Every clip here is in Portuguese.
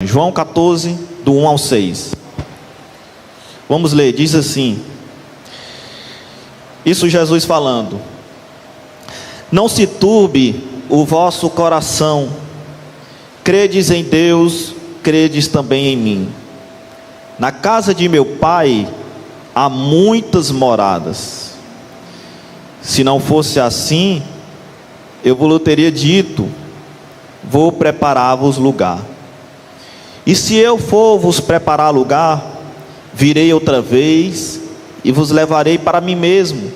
João 14, do 1 ao 6. Vamos ler, diz assim. Isso Jesus falando: Não se turbe o vosso coração, credes em Deus, credes também em mim. Na casa de meu Pai há muitas moradas. Se não fosse assim, eu vos teria dito: vou preparar-vos lugar. E se eu for vos preparar lugar, virei outra vez e vos levarei para mim mesmo,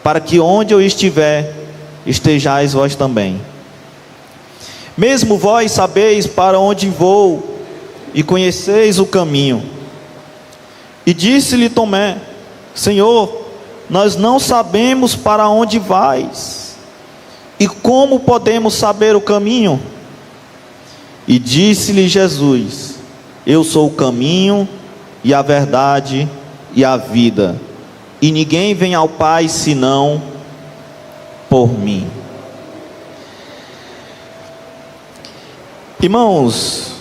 para que onde eu estiver, estejais vós também. Mesmo vós sabeis para onde vou e conheceis o caminho. E disse-lhe Tomé: Senhor, nós não sabemos para onde vais, e como podemos saber o caminho? E disse-lhe Jesus: Eu sou o caminho e a verdade e a vida, e ninguém vem ao Pai senão por mim. Irmãos,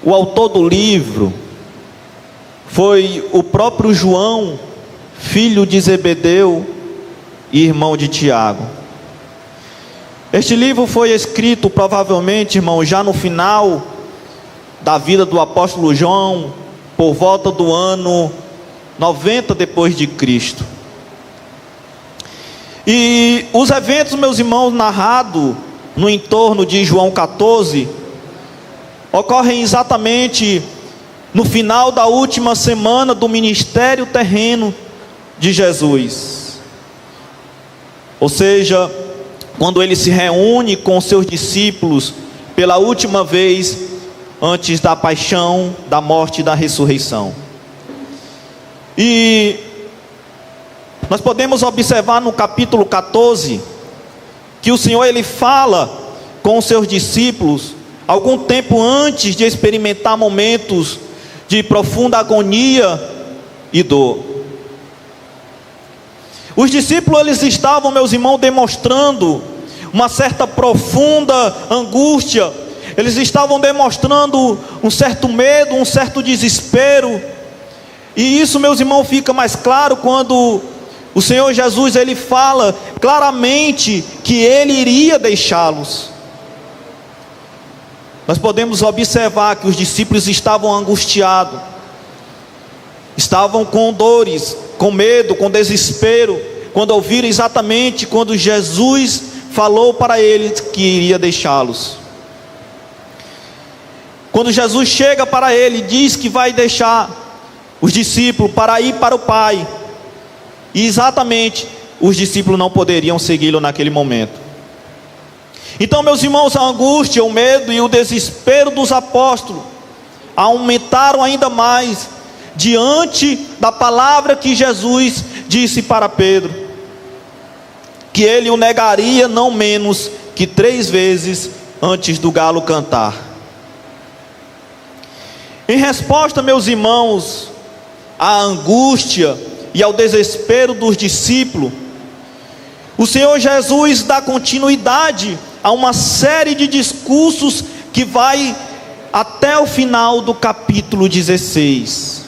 o autor do livro foi o próprio João, filho de Zebedeu e irmão de Tiago. Este livro foi escrito provavelmente, irmão, já no final da vida do apóstolo João, por volta do ano 90 depois de Cristo. E os eventos, meus irmãos, narrados no entorno de João 14, ocorrem exatamente no final da última semana do ministério terreno de Jesus. Ou seja, quando ele se reúne com seus discípulos pela última vez antes da paixão, da morte e da ressurreição. E nós podemos observar no capítulo 14 que o Senhor ele fala com os seus discípulos algum tempo antes de experimentar momentos de profunda agonia e dor. Os discípulos eles estavam, meus irmãos, demonstrando uma certa profunda angústia. Eles estavam demonstrando um certo medo, um certo desespero. E isso, meus irmãos, fica mais claro quando o Senhor Jesus ele fala claramente que ele iria deixá-los. Nós podemos observar que os discípulos estavam angustiados, estavam com dores, com medo, com desespero, quando ouviram exatamente quando Jesus falou para eles que iria deixá-los. Quando Jesus chega para ele e diz que vai deixar os discípulos para ir para o Pai, e exatamente os discípulos não poderiam segui-lo naquele momento. Então, meus irmãos, a angústia, o medo e o desespero dos apóstolos aumentaram ainda mais diante da palavra que Jesus disse para Pedro, que ele o negaria não menos que 3 vezes antes do galo cantar. Em resposta, meus irmãos, à angústia e ao desespero dos discípulos, o Senhor Jesus dá continuidade a uma série de discursos que vai até o final do capítulo 16.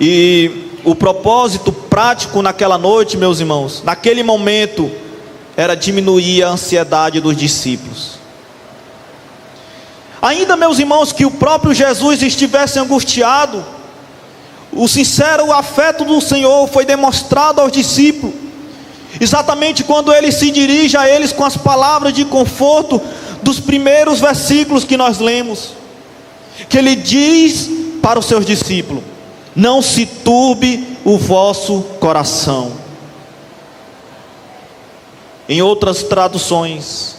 E o propósito prático naquela noite, meus irmãos, naquele momento, era diminuir a ansiedade dos discípulos. Ainda, meus irmãos, que o próprio Jesus estivesse angustiado, o sincero afeto do Senhor foi demonstrado aos discípulos, exatamente quando ele se dirige a eles com as palavras de conforto dos primeiros versículos que nós lemos, que ele diz para os seus discípulos: não se turbe o vosso coração. Em outras traduções,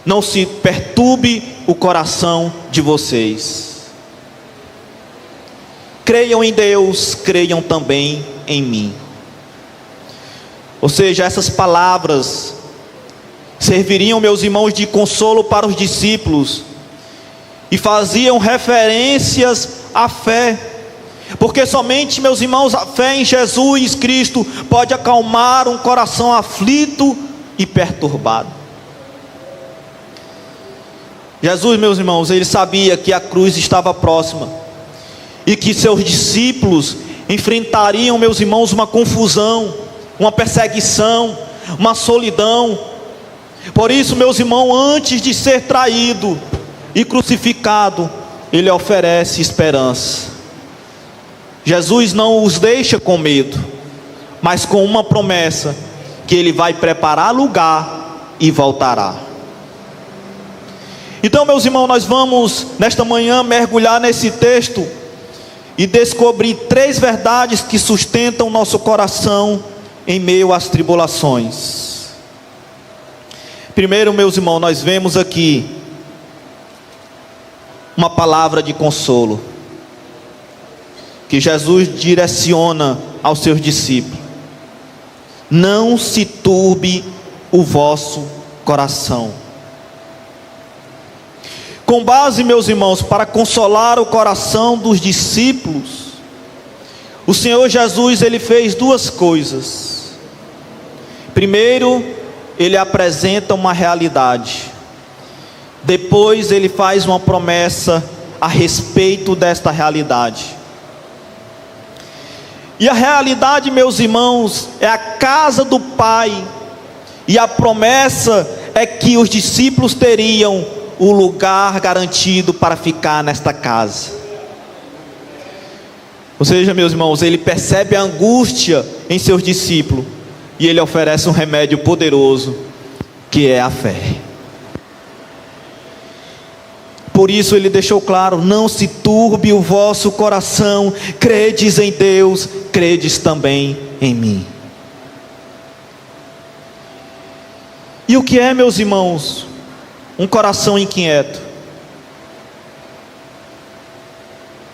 não se perturbe o coração de vocês. Creiam em Deus, creiam também em mim. Ou seja, essas palavras serviriam, meus irmãos, de consolo para os discípulos e faziam referências à fé, porque somente, meus irmãos, a fé em Jesus Cristo pode acalmar um coração aflito e perturbado. Jesus, meus irmãos, ele sabia que a cruz estava próxima e que seus discípulos enfrentariam, meus irmãos, uma confusão, uma perseguição, uma solidão. Por isso, meus irmãos, antes de ser traído e crucificado, ele oferece esperança. Jesus não os deixa com medo, mas com uma promessa, que ele vai preparar lugar e voltará. Então, meus irmãos, nós vamos nesta manhã mergulhar nesse texto e descobrir 3 verdades que sustentam nosso coração em meio às tribulações. Primeiro, meus irmãos, nós vemos aqui uma palavra de consolo que Jesus direciona aos seus discípulos: não se turbe o vosso coração. Com base, meus irmãos, para consolar o coração dos discípulos, o Senhor Jesus, ele fez 2 coisas. Primeiro, ele apresenta uma realidade. Depois, ele faz uma promessa a respeito desta realidade. E a realidade, meus irmãos, é a casa do Pai. E a promessa é que os discípulos teriam o lugar garantido para ficar nesta casa. Ou seja, meus irmãos, ele percebe a angústia em seus discípulos e ele oferece um remédio poderoso, que é a fé. Por isso ele deixou claro: não se turbe o vosso coração, credes em Deus, credes também em mim. E o que é, meus irmãos, um coração inquieto?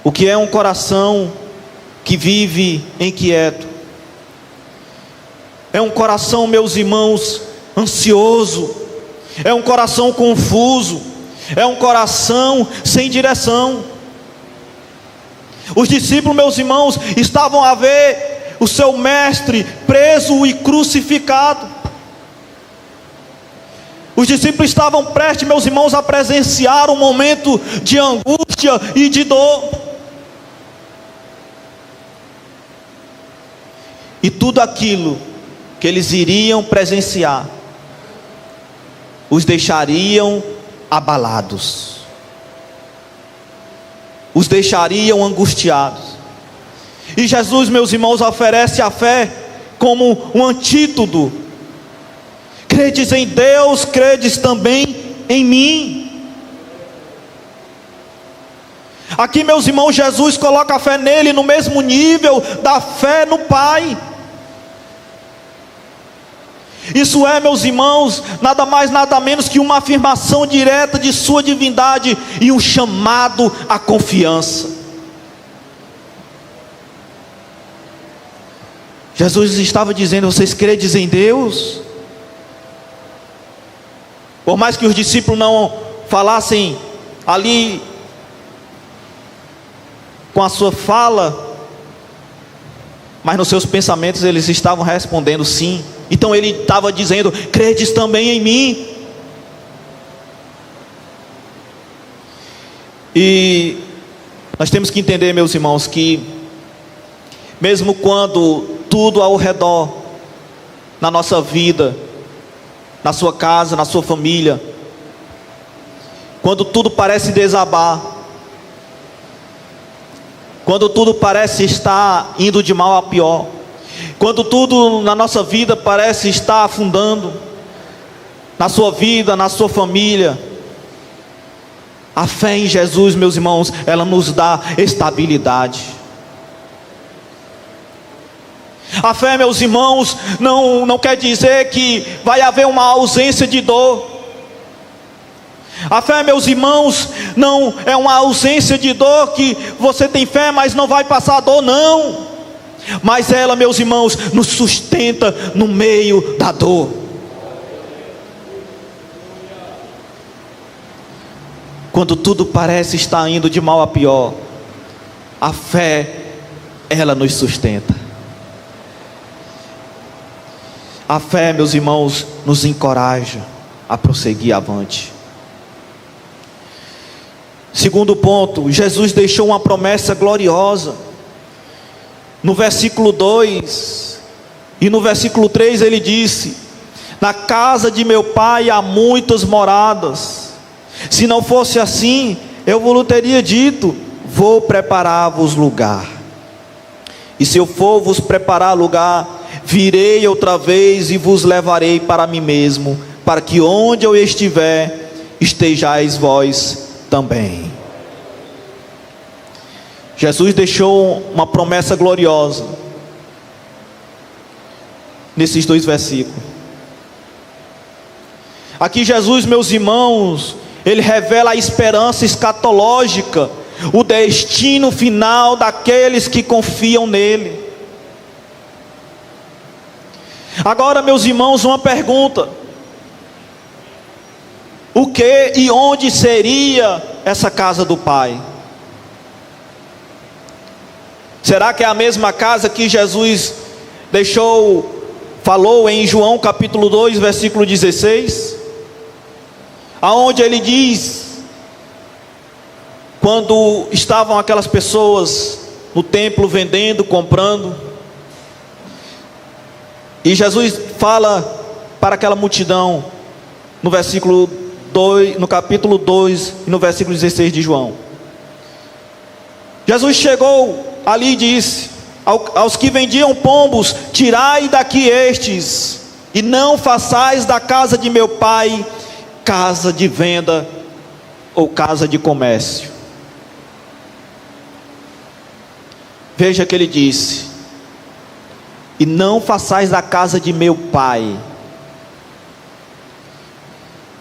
O que é um coração que vive inquieto? É um coração, meus irmãos, ansioso. É um coração confuso. É um coração sem direção. Os discípulos, meus irmãos, estavam a ver o seu mestre preso e crucificado. Os discípulos estavam prestes, meus irmãos, a presenciar um momento de angústia e de dor. E tudo aquilo que eles iriam presenciar os deixariam abalados, os deixariam angustiados. E Jesus, meus irmãos, oferece a fé como um antídoto. Credes em Deus, credes também em mim. Aqui, meus irmãos, Jesus coloca a fé nele no mesmo nível da fé no Pai. Isso é, meus irmãos, nada mais nada menos que uma afirmação direta de sua divindade e um chamado à confiança. Jesus estava dizendo: vocês credes em Deus? Por mais que os discípulos não falassem ali com a sua fala, mas nos seus pensamentos eles estavam respondendo sim. Então ele estava dizendo: credes também em mim. E nós temos que entender, meus irmãos, que mesmo quando tudo ao redor, na nossa vida, na sua casa, na sua família, quando tudo parece desabar, quando tudo parece estar indo de mal a pior, quando tudo na nossa vida parece estar afundando, na sua vida, na sua família, a fé em Jesus, meus irmãos, ela nos dá estabilidade. A fé, meus irmãos, não quer dizer que vai haver uma ausência de dor. A fé, meus irmãos, não é uma ausência de dor que você tem fé, mas não vai passar dor, não. Mas ela, meus irmãos, nos sustenta no meio da dor. Quando tudo parece estar indo de mal a pior, a fé, ela nos sustenta. A fé, meus irmãos, nos encoraja a prosseguir avante. Segundo ponto, Jesus deixou uma promessa gloriosa. No versículo 2 e no versículo 3 ele disse: na casa de meu pai há muitas moradas. Se não fosse assim, eu vos teria dito: vou preparar-vos lugar. E se eu for vos preparar lugar, virei outra vez e vos levarei para mim mesmo, para que onde eu estiver, estejais vós também. Jesus deixou uma promessa gloriosa nesses dois versículos. Aqui Jesus, meus irmãos, ele revela a esperança escatológica, o destino final daqueles que confiam nele. Agora, meus irmãos, uma pergunta: o que e onde seria essa casa do Pai? Será que é a mesma casa que Jesus falou em João capítulo 2, versículo 16? Aonde ele diz, quando estavam aquelas pessoas no templo vendendo, comprando, e Jesus fala para aquela multidão, no versículo 2, no capítulo 2 e no versículo 16 de João. Jesus chegou ali e disse aos que vendiam pombos: tirai daqui estes, e não façais da casa de meu pai casa de venda ou casa de comércio. Veja que ele disse: e não façais da casa de meu pai.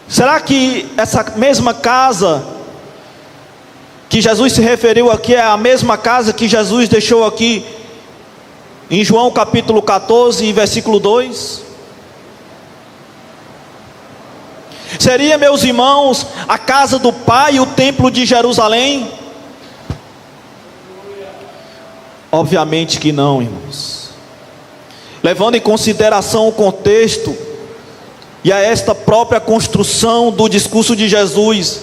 Será que essa mesma casa que Jesus se referiu aqui é a mesma casa que Jesus deixou aqui em João capítulo 14, versículo 2? Seria, meus irmãos, a casa do Pai, o templo de Jerusalém? Obviamente que não, irmãos. Levando em consideração o contexto e a esta própria construção do discurso de Jesus,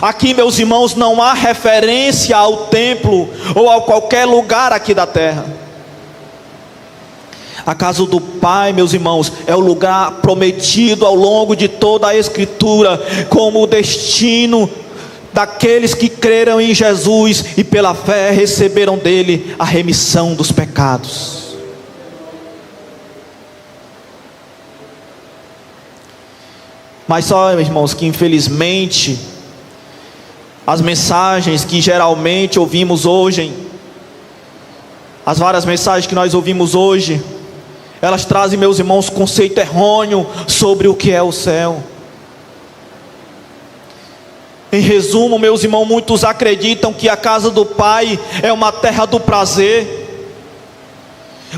aqui, meus irmãos, não há referência ao templo ou a qualquer lugar aqui da terra. A casa do Pai, meus irmãos, é o lugar prometido ao longo de toda a Escritura, como o destino daqueles que creram em Jesus e pela fé receberam dele a remissão dos pecados. Mas só, irmãos, que infelizmente as mensagens que geralmente ouvimos hoje, as várias mensagens que nós ouvimos hoje, elas trazem, meus irmãos, conceito errôneo sobre o que é o céu. Em resumo, meus irmãos, muitos acreditam que a casa do Pai é uma terra do prazer.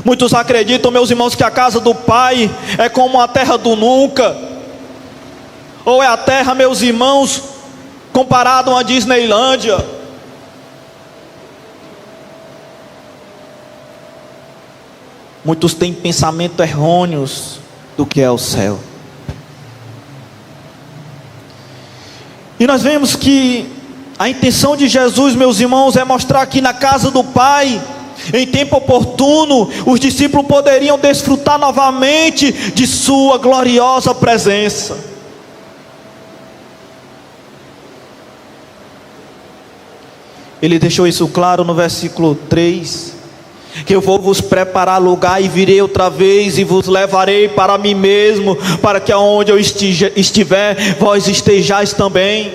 Muitos acreditam, meus irmãos, que a casa do Pai é como a terra do nunca, ou é a terra, meus irmãos, comparado a uma Disneylândia. Muitos têm pensamentos errôneos do que é o céu. E nós vemos que a intenção de Jesus, meus irmãos, é mostrar que na casa do Pai, em tempo oportuno, os discípulos poderiam desfrutar novamente de sua gloriosa presença. Ele deixou isso claro no versículo 3, que eu vou vos preparar lugar e virei outra vez e vos levarei para mim mesmo, para que aonde eu estiver, vós estejais também.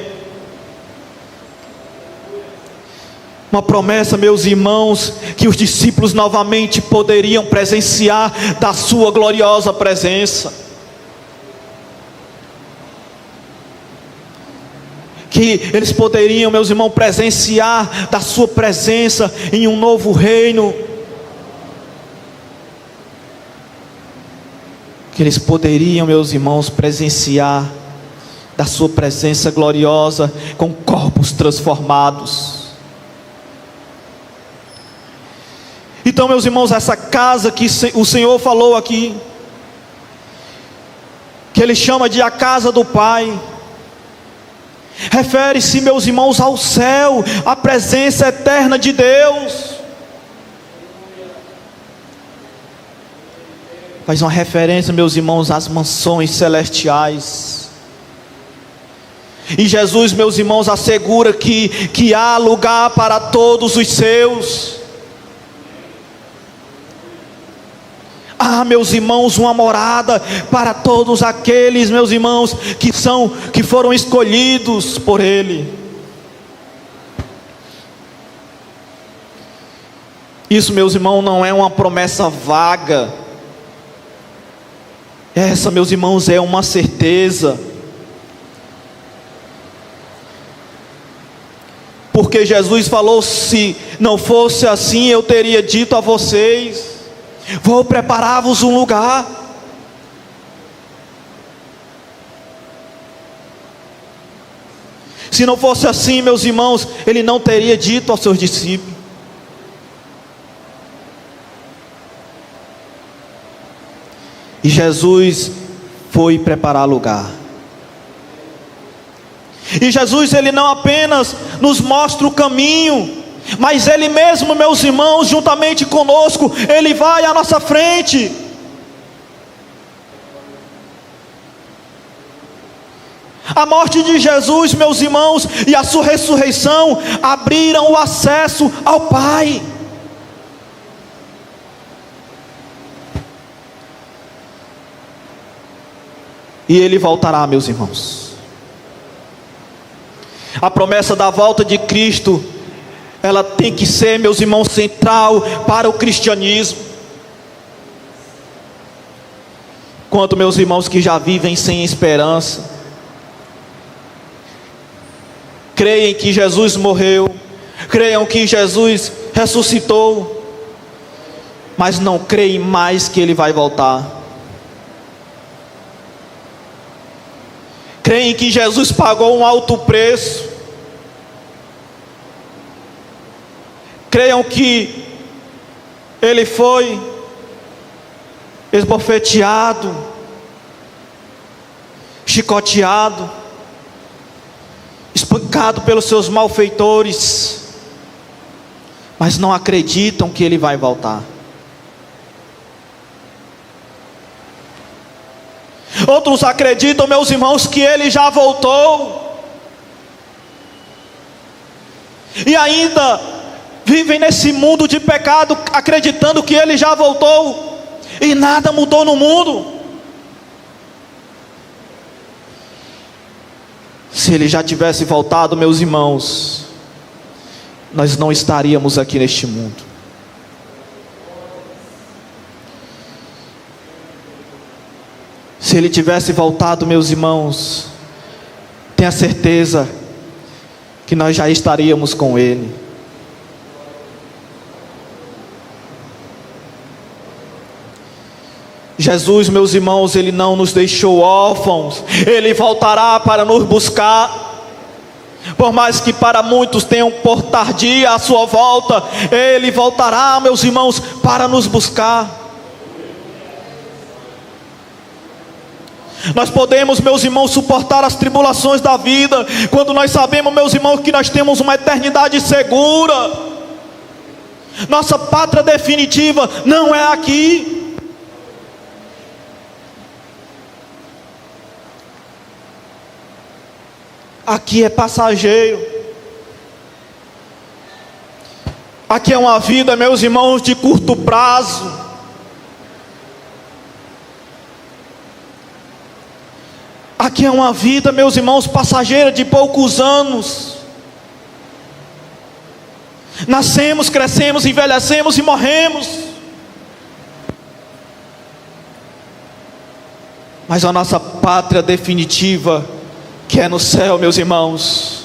Uma promessa, meus irmãos, que os discípulos novamente poderiam presenciar da sua gloriosa presença, que eles poderiam, meus irmãos, presenciar da sua presença em um novo reino, que eles poderiam, meus irmãos, presenciar da sua presença gloriosa com corpos transformados. Então, meus irmãos, essa casa que o Senhor falou aqui, que Ele chama de a casa do Pai, refere-se, meus irmãos, ao céu, à presença eterna de Deus. Faz uma referência, meus irmãos, às mansões celestiais. E Jesus, meus irmãos, assegura que há lugar para todos os seus. Há, meus irmãos, uma morada para todos aqueles, meus irmãos, que foram escolhidos por Ele. Isso, meus irmãos, não é uma promessa vaga. Essa, meus irmãos, é uma certeza. Porque Jesus falou: se não fosse assim, eu teria dito a vocês: vou preparar-vos um lugar. Se não fosse assim, meus irmãos, Ele não teria dito aos seus discípulos. E Jesus foi preparar lugar. E Jesus, Ele não apenas nos mostra o caminho, mas Ele mesmo, meus irmãos, juntamente conosco, Ele vai à nossa frente. A morte de Jesus, meus irmãos, e a sua ressurreição abriram o acesso ao Pai. E Ele voltará, meus irmãos. A promessa da volta de Cristo, ela tem que ser, meus irmãos, central para o cristianismo. Quanto, meus irmãos, que já vivem sem esperança, creem que Jesus morreu, creiam que Jesus ressuscitou, mas não creem mais que Ele vai voltar. Creem que Jesus pagou um alto preço. Creiam que Ele foi esbofeteado, chicoteado, espancado pelos seus malfeitores, mas não acreditam que Ele vai voltar. Outros acreditam, meus irmãos, que Ele já voltou, e ainda vivem nesse mundo de pecado, acreditando que Ele já voltou, e nada mudou no mundo. Se Ele já tivesse voltado, meus irmãos, nós não estaríamos aqui neste mundo. Se Ele tivesse voltado, meus irmãos, tenha certeza que nós já estaríamos com Ele. Jesus, meus irmãos, Ele não nos deixou órfãos. Ele voltará para nos buscar. Por mais que para muitos tenham por tardia a sua volta, Ele voltará, meus irmãos, para nos buscar. Nós podemos, meus irmãos, suportar as tribulações da vida, quando nós sabemos, meus irmãos, que nós temos uma eternidade segura. Nossa pátria definitiva não é aqui. Aqui é passageiro. Aqui é uma vida, meus irmãos, de curto prazo. Aqui é uma vida, meus irmãos, passageira de poucos anos. Nascemos, crescemos, envelhecemos e morremos. Mas a nossa pátria definitiva, que é no céu, meus irmãos,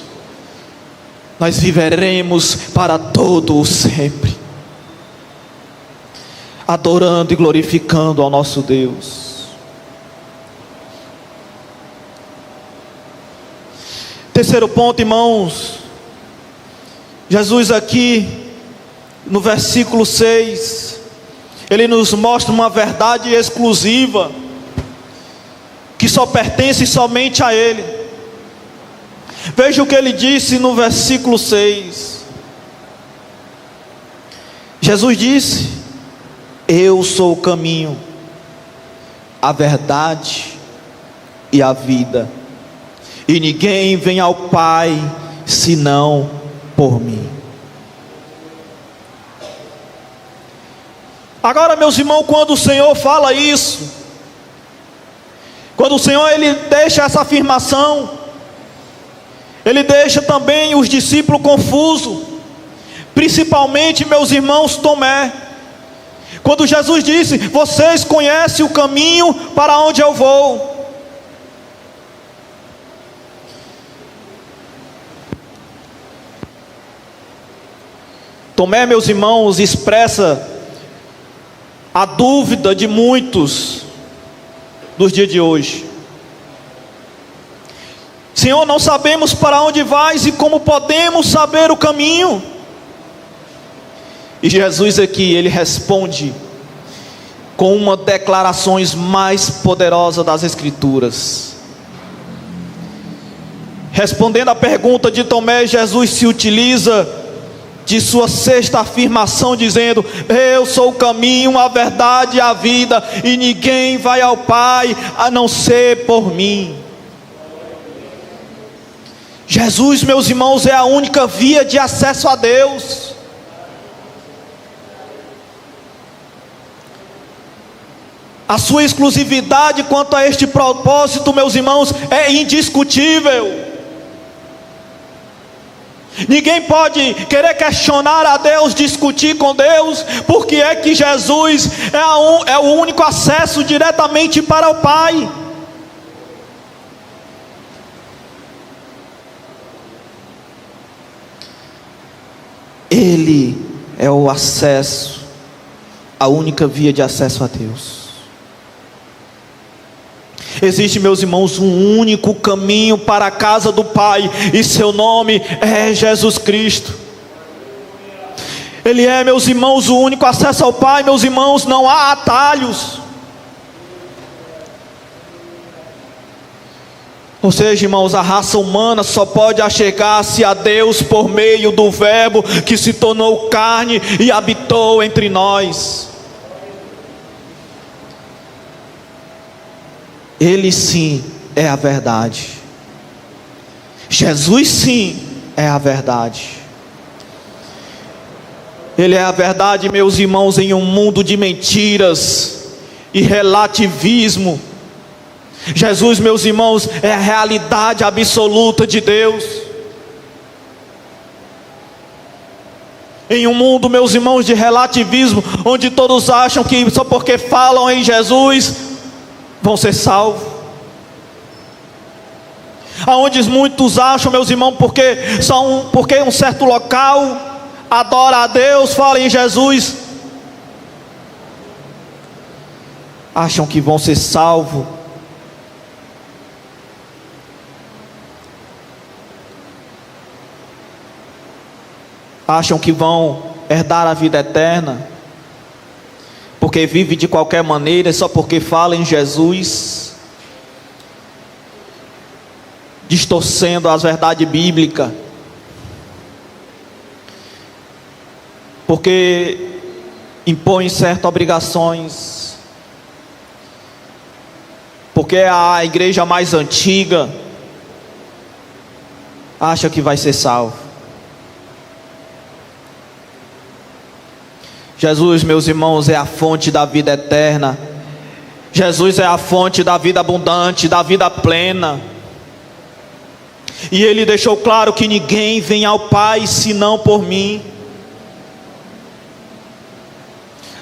nós viveremos para todo o sempre, adorando e glorificando ao nosso Deus. Terceiro ponto, irmãos, Jesus aqui no versículo 6, Ele nos mostra uma verdade exclusiva, que só pertence somente a Ele. Veja o que ele disse no versículo 6. Jesus disse: eu sou o caminho, a verdade e a vida, e ninguém vem ao Pai senão por mim. Agora, meus irmãos, quando o Senhor fala isso, quando o Senhor ele deixa essa afirmação, ele deixa também os discípulos confusos, principalmente meus irmãos Tomé. Quando Jesus disse: vocês conhecem o caminho para onde eu vou. Tomé, meus irmãos, expressa a dúvida de muitos dos dias de hoje. Senhor, não sabemos para onde vais e como podemos saber o caminho. E Jesus aqui, ele responde com uma das declarações mais poderosas das Escrituras. Respondendo à pergunta de Tomé, Jesus se utiliza de sua sexta afirmação, dizendo: eu sou o caminho, a verdade e a vida, e ninguém vai ao Pai a não ser por mim. Jesus, meus irmãos, é a única via de acesso a Deus. A sua exclusividade quanto a este propósito, meus irmãos, é indiscutível. Ninguém pode querer questionar a Deus, discutir com Deus, porque é que Jesus é o único acesso diretamente para o Pai. Ele é o acesso, a única via de acesso a Deus. Existe, meus irmãos, um único caminho para a casa do Pai, e seu nome é Jesus Cristo. Ele é, meus irmãos, o único acesso ao Pai. Meus irmãos, não há atalhos. Ou seja, irmãos, a raça humana só pode achegar-se a Deus por meio do Verbo que se tornou carne e habitou entre nós. Ele sim é a verdade. Jesus sim é a verdade. Ele é a verdade, meus irmãos, em um mundo de mentiras e relativismo. Jesus, meus irmãos, é a realidade absoluta de Deus. Em um mundo, meus irmãos, de relativismo, onde todos acham que só porque falam em Jesus vão ser salvos. Aonde muitos acham, meus irmãos, porque um certo local adora a Deus, fala em Jesus, acham que vão ser salvos. Acham que vão herdar a vida eterna, porque vive de qualquer maneira, só porque fala em Jesus, distorcendo as verdades bíblicas, porque impõe certas obrigações, porque a igreja mais antiga acha que vai ser salvo. Jesus, meus irmãos, é a fonte da vida eterna. Jesus é a fonte da vida abundante, da vida plena. E Ele deixou claro que ninguém vem ao Pai senão por mim.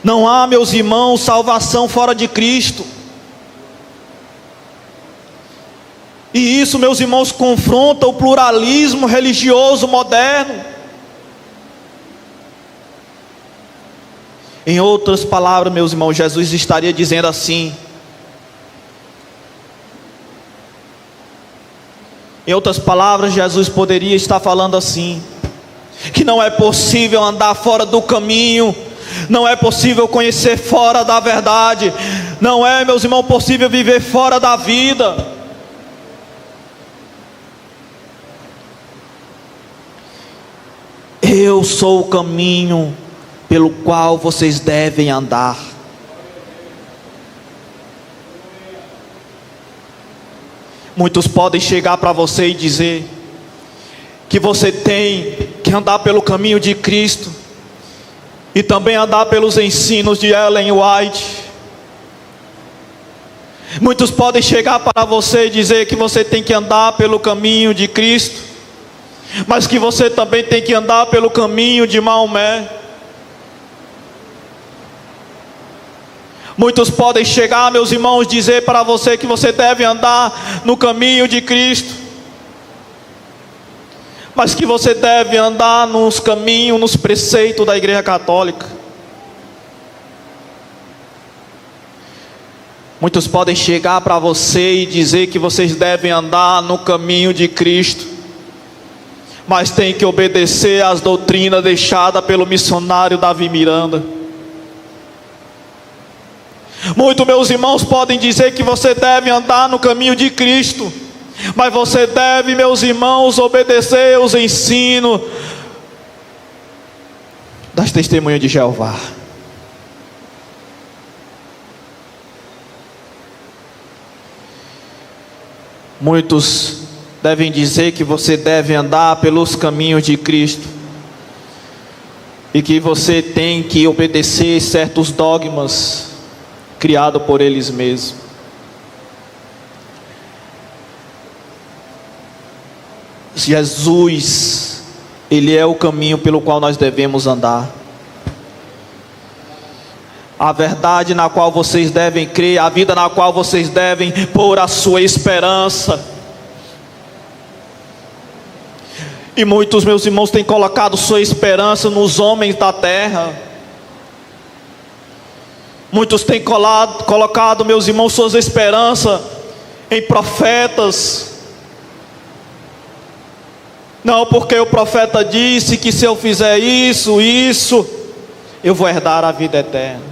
Não há, meus irmãos, salvação fora de Cristo. E isso, meus irmãos, confronta o pluralismo religioso moderno. Em outras palavras, meus irmãos, Jesus estaria dizendo assim. Em outras palavras, Jesus poderia estar falando assim: que não é possível andar fora do caminho, não é possível conhecer fora da verdade, não é, meus irmãos, possível viver fora da vida. Eu sou o caminho pelo qual vocês devem andar. Muitos podem chegar para você e dizer que você tem que andar pelo caminho de Cristo e também andar pelos ensinos de Ellen White. Muitos podem chegar para você e dizer que você tem que andar pelo caminho de Cristo, mas que você também tem que andar pelo caminho de Maomé. Muitos podem chegar, meus irmãos, dizer para você que você deve andar no caminho de Cristo, mas que você deve andar nos caminhos, nos preceitos da Igreja Católica. Muitos podem chegar para você e dizer que vocês devem andar no caminho de Cristo, mas tem que obedecer às doutrinas deixadas pelo missionário Davi Miranda. Muitos, meus irmãos, podem dizer que você deve andar no caminho de Cristo, mas você deve, meus irmãos, obedecer os ensinos das testemunhas de Jeová. Muitos devem dizer que você deve andar pelos caminhos de Cristo e que você tem que obedecer certos dogmas criados por eles mesmos. Jesus, Ele é o caminho pelo qual nós devemos andar. A verdade na qual vocês devem crer, a vida na qual vocês devem pôr a sua esperança. E muitos, meus irmãos, têm colocado sua esperança nos homens da terra. Muitos têm colocado, meus irmãos, suas esperanças em profetas. Não, porque o profeta disse que se eu fizer isso, eu vou herdar a vida eterna.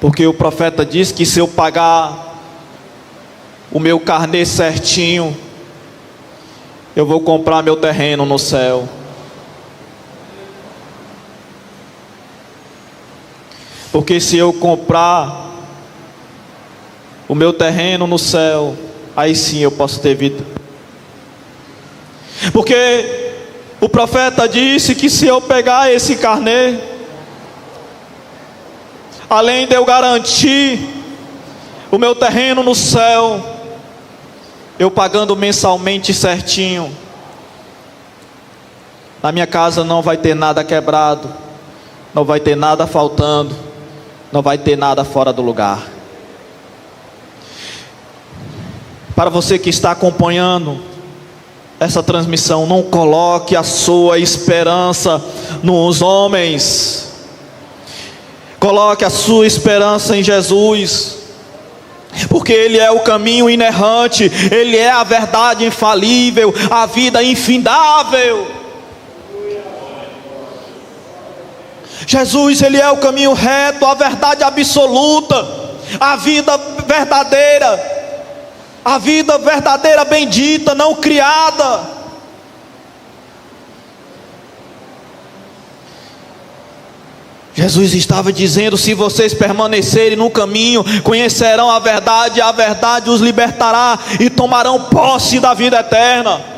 Porque o profeta disse que se eu pagar o meu carnê certinho, eu vou comprar meu terreno no céu. Porque se eu comprar o meu terreno no céu, aí sim eu posso ter vida. Porque o profeta disse que se eu pegar esse carnê, além de eu garantir o meu terreno no céu, eu pagando mensalmente certinho, na minha casa não vai ter nada quebrado, não vai ter nada faltando, não vai ter nada fora do lugar. Para você que está acompanhando essa transmissão, não coloque a sua esperança nos homens, coloque a sua esperança em Jesus, porque Ele é o caminho inerrante, Ele é a verdade infalível, a vida infindável. Jesus, Ele é o caminho reto, a verdade absoluta, a vida verdadeira bendita, não criada. Jesus estava dizendo: se vocês permanecerem no caminho, conhecerão a verdade, e a verdade os libertará, e tomarão posse da vida eterna.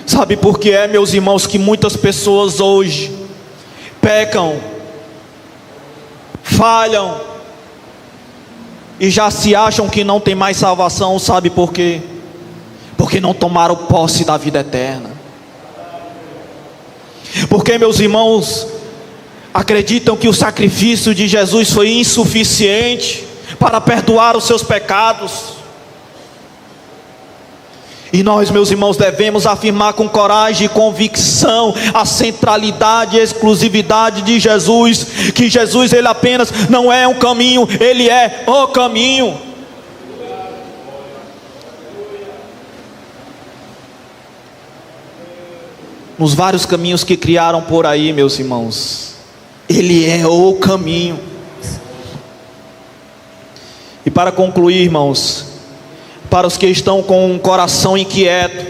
Sabe por que é, meus irmãos, que muitas pessoas hoje pecam, falham e já se acham que não tem mais salvação? Sabe por quê? Porque não tomaram posse da vida eterna. Porque, meus irmãos, acreditam que o sacrifício de Jesus foi insuficiente para perdoar os seus pecados. E nós, meus irmãos, devemos afirmar com coragem e convicção a centralidade e exclusividade de Jesus, que Jesus, Ele apenas não é um caminho, Ele é o caminho. Nos vários caminhos que criaram por aí, meus irmãos, Ele é o caminho. E para concluir, irmãos, Para os que estão com um coração inquieto,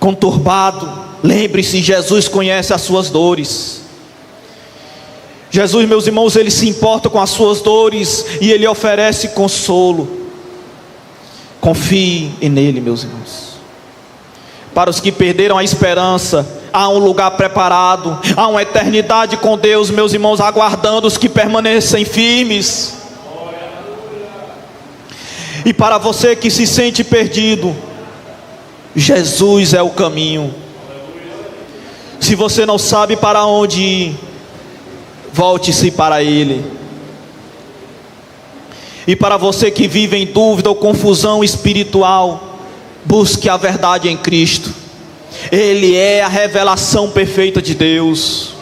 conturbado, lembre-se, Jesus conhece as suas dores. Jesus, meus irmãos, Ele se importa com as suas dores e Ele oferece consolo. Confie nele, meus irmãos. Para os que perderam a esperança, há um lugar preparado, há uma eternidade com Deus, meus irmãos, aguardando os que permanecem firmes. E para você que se sente perdido, Jesus é o caminho. Se você não sabe para onde ir, volte-se para Ele. E para você que vive em dúvida ou confusão espiritual, busque a verdade em Cristo. Ele é a revelação perfeita de Deus.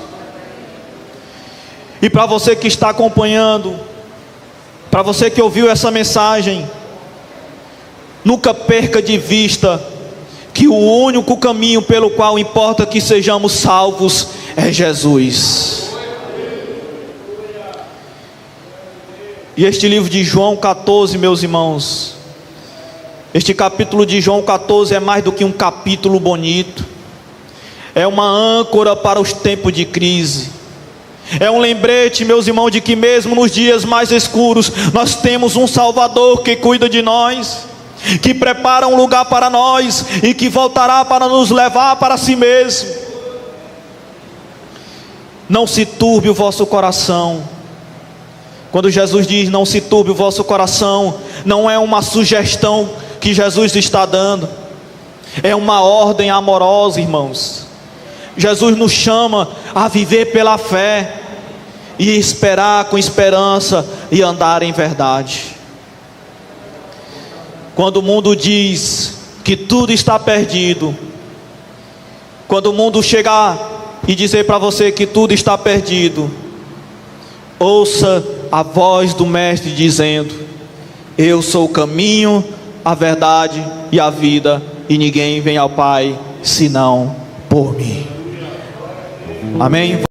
E para você que está acompanhando, para você que ouviu essa mensagem, nunca perca de vista que o único caminho pelo qual importa que sejamos salvos é Jesus. E este livro de João 14, meus irmãos, este capítulo de João 14 é mais do que um capítulo bonito, é uma âncora para os tempos de crise, é um lembrete, meus irmãos, de que mesmo nos dias mais escuros, nós temos um Salvador que cuida de nós, que prepara um lugar para nós, e que voltará para nos levar para si mesmo. Não se turbe o vosso coração. Quando Jesus diz não se turbe o vosso coração, não é uma sugestão que Jesus está dando, é uma ordem amorosa, irmãos. Jesus nos chama a viver pela fé, e esperar com esperança, e andar em verdade. Quando o mundo diz que tudo está perdido, quando o mundo chegar e dizer para você que tudo está perdido, ouça a voz do Mestre dizendo: eu sou o caminho, a verdade e a vida, e ninguém vem ao Pai senão por mim. Amém?